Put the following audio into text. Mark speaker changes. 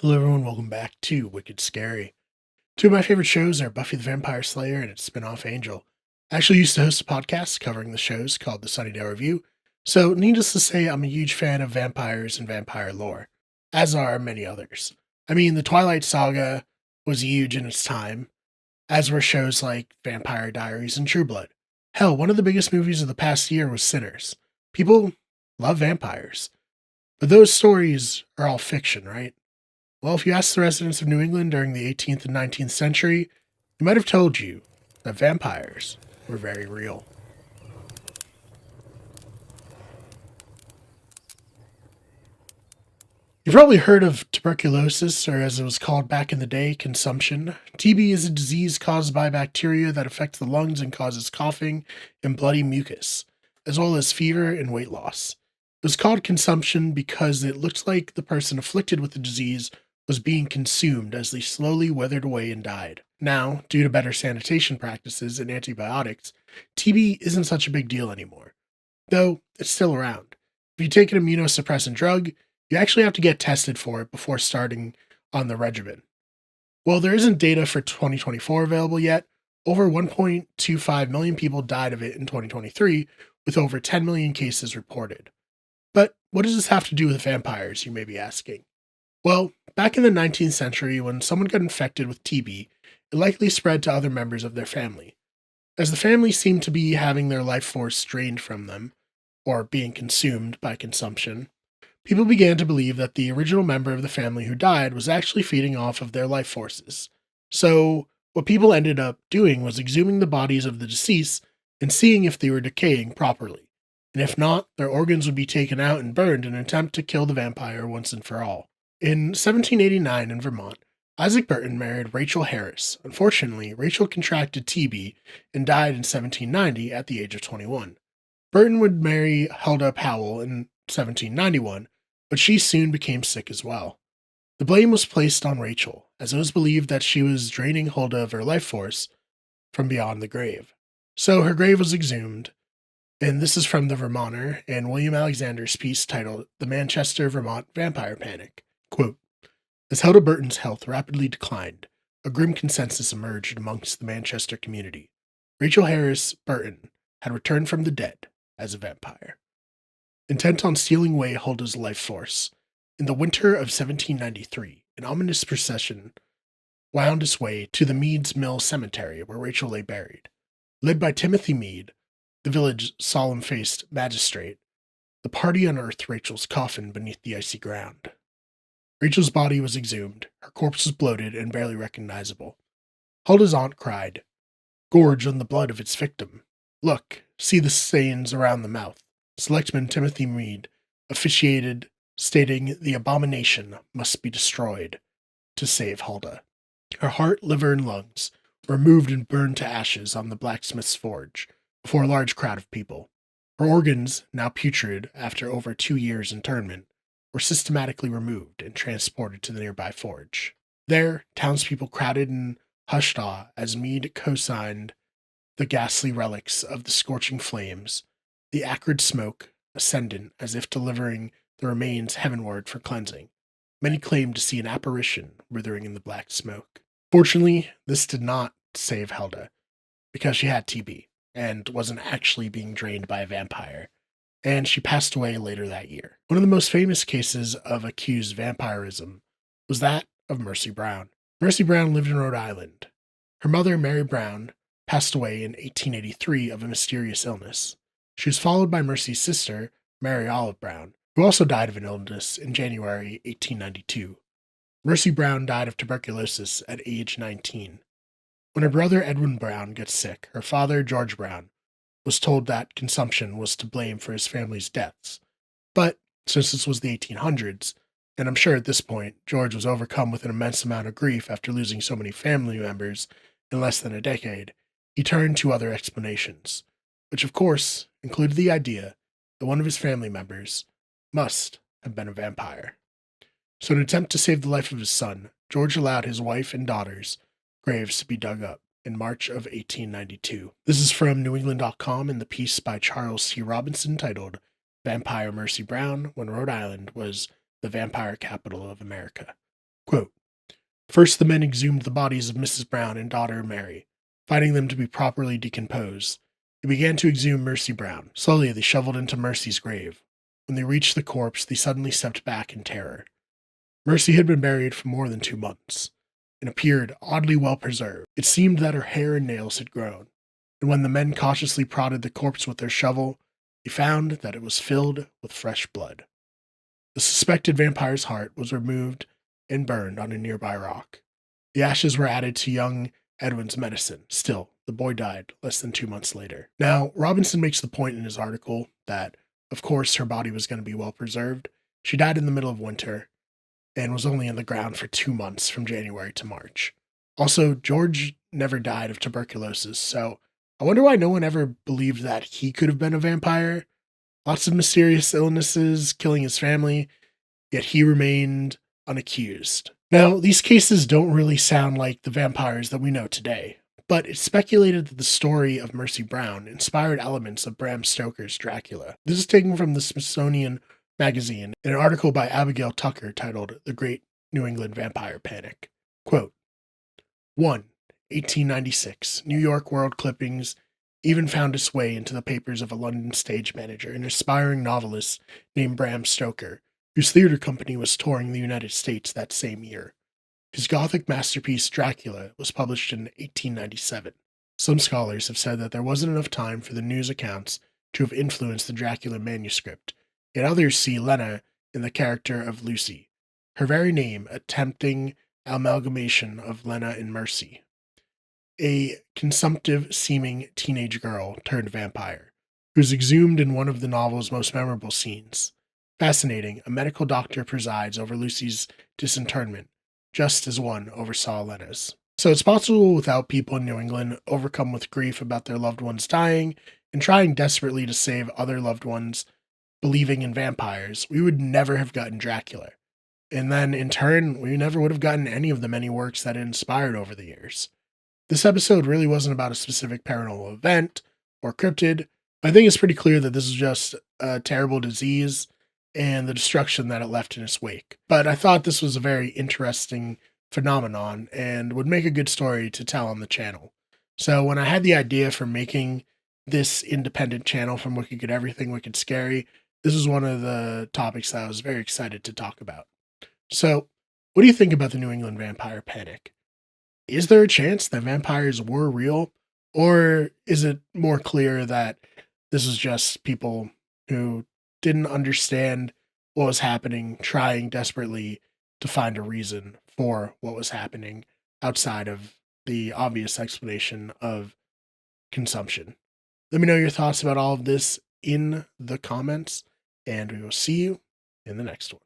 Speaker 1: Hello, everyone. Welcome back to Wicked Scary. Two of my favorite shows are Buffy the Vampire Slayer and its spin-off Angel. I actually used to host a podcast covering the shows called the Sunnydale Review, so needless to say, I'm a huge fan of vampires and vampire lore, as are many others. I mean, the Twilight Saga was huge in its time, as were shows like Vampire Diaries and True Blood. Hell, one of the biggest movies of the past year was Sinners. People love vampires, but those stories are all fiction, right? Well, if you ask the residents of New England during the 18th and 19th century, they might have told you that vampires were very real. You've probably heard of tuberculosis, or as it was called back in the day, consumption. TB is a disease caused by bacteria that affects the lungs and causes coughing and bloody mucus, as well as fever and weight loss. It was called consumption because it looked like the person afflicted with the disease was being consumed as they slowly withered away and died. Now, due to better sanitation practices and antibiotics, TB isn't such a big deal anymore, though it's still around. If you take an immunosuppressant drug, you actually have to get tested for it before starting on the regimen. While there isn't data for 2024 available yet, over 1.25 million people died of it in 2023, with over 10 million cases reported. But what does this have to do with vampires, you may be asking? Well, back in the 19th century, when someone got infected with TB, it likely spread to other members of their family. As the family seemed to be having their life force drained from them, or being consumed by consumption, people began to believe that the original member of the family who died was actually feeding off of their life forces. So, what people ended up doing was exhuming the bodies of the deceased and seeing if they were decaying properly. And if not, their organs would be taken out and burned in an attempt to kill the vampire once and for all. In 1789 in Vermont, Isaac Burton married Rachel Harris. Unfortunately, Rachel contracted TB and died in 1790 at the age of 21. Burton would marry Helda Powell in 1791, but she soon became sick as well. The blame was placed on Rachel, as it was believed that she was draining Huldah of her life force from beyond the grave. So her grave was exhumed, and this is from the Vermonter and William Alexander's piece titled The Manchester, Vermont Vampire Panic. Quote, as Helda Burton's health rapidly declined, a grim consensus emerged amongst the Manchester community. Rachel Harris Burton had returned from the dead as a vampire, intent on stealing away Hulda's life force. In the winter of 1793, an ominous procession wound its way to the Meads Mill Cemetery where Rachel lay buried. Led by Timothy Mead, the village solemn faced magistrate, the party unearthed Rachel's coffin beneath the icy ground. Rachel's body was exhumed, her corpse was bloated and barely recognizable. Hulda's aunt cried, gorge on the blood of its victim. Look, see the stains around the mouth. Selectman Timothy Mead officiated, stating the abomination must be destroyed to save Huldah. Her heart, liver, and lungs were removed and burned to ashes on the blacksmith's forge before a large crowd of people. Her organs, now putrid after over 2 years' internment, were systematically removed and transported to the nearby forge. There, townspeople crowded in hushed awe as Mead co-signed the ghastly relics of the scorching flames, the acrid smoke ascendant as if delivering the remains heavenward for cleansing. Many claimed to see an apparition writhing in the black smoke. Fortunately, this did not save Helda, because she had TB and wasn't actually being drained by a vampire, and she passed away later that year. One of the most famous cases of accused vampirism was that of Mercy Brown. Mercy Brown lived in Rhode Island. Her mother, Mary Brown, passed away in 1883 of a mysterious illness. She was followed by Mercy's sister, Mary Olive Brown, who also died of an illness in January 1892. Mercy Brown died of tuberculosis at age 19. When her brother Edwin Brown gets sick, her father, George Brown, was told that consumption was to blame for his family's deaths. But since this was the 1800s, and I'm sure at this point George was overcome with an immense amount of grief after losing so many family members in less than a decade, he turned to other explanations, which of course included the idea that one of his family members must have been a vampire. So, in an attempt to save the life of his son, George allowed his wife and daughter's graves to be dug up in March of 1892. This is from NewEngland.com in the piece by Charles C. Robinson titled Vampire Mercy Brown When Rhode Island Was the Vampire Capital of America. Quote, "First, the men exhumed the bodies of Mrs. Brown and daughter Mary. Finding them to be properly decomposed, they began to exhume Mercy Brown. Slowly, they shoveled into Mercy's grave. When they reached the corpse, they suddenly stepped back in terror. Mercy had been buried for more than 2 months and appeared oddly well preserved. It seemed that her hair and nails had grown, and when the men cautiously prodded the corpse with their shovel, they found that it was filled with fresh blood. The suspected vampire's heart was removed and burned on a nearby rock. The ashes were added to young Edwin's medicine. Still, the boy died less than 2 months later." Now, Robinson makes the point in his article that, of course, her body was going to be well preserved. She died in the middle of winter and was only in the ground for 2 months from January to March. Also, George never died of tuberculosis, so I wonder why no one ever believed that he could have been a vampire. Lots of mysterious illnesses killing his family, yet he remained unaccused. Now, these cases don't really sound like the vampires that we know today, but it's speculated that the story of Mercy Brown inspired elements of Bram Stoker's Dracula. This is taken from the Smithsonian Magazine in an article by Abigail Tucker titled The Great New England Vampire Panic. Quote, 1. 1896, New York World Clippings even found its way into the papers of a London stage manager, an aspiring novelist named Bram Stoker, whose theater company was touring the United States that same year. His Gothic masterpiece Dracula was published in 1897. Some scholars have said that there wasn't enough time for the news accounts to have influenced the Dracula manuscript, yet others see Lena in the character of Lucy, her very name a tempting amalgamation of Lena and Mercy, a consumptive-seeming teenage girl turned vampire, who's exhumed in one of the novel's most memorable scenes. Fascinating, a medical doctor presides over Lucy's disinterment, just as one oversaw Lena's. So it's possible without people in New England overcome with grief about their loved ones dying and trying desperately to save other loved ones believing in vampires, we would never have gotten Dracula. And then, in turn, we never would have gotten any of the many works that it inspired over the years. This episode really wasn't about a specific paranormal event or cryptid. I think it's pretty clear that this is just a terrible disease and the destruction that it left in its wake. But I thought this was a very interesting phenomenon and would make a good story to tell on the channel. So when I had the idea for making this independent channel from Wicked Good Everything, Wicked Scary, this was one of the topics that I was very excited to talk about. So, what do you think about the New England vampire panic? Is there a chance that vampires were real? Or is it more clear that this is just people who didn't understand what was happening, trying desperately to find a reason for what was happening outside of the obvious explanation of consumption? Let me know your thoughts about all of this in the comments, and we will see you in the next one.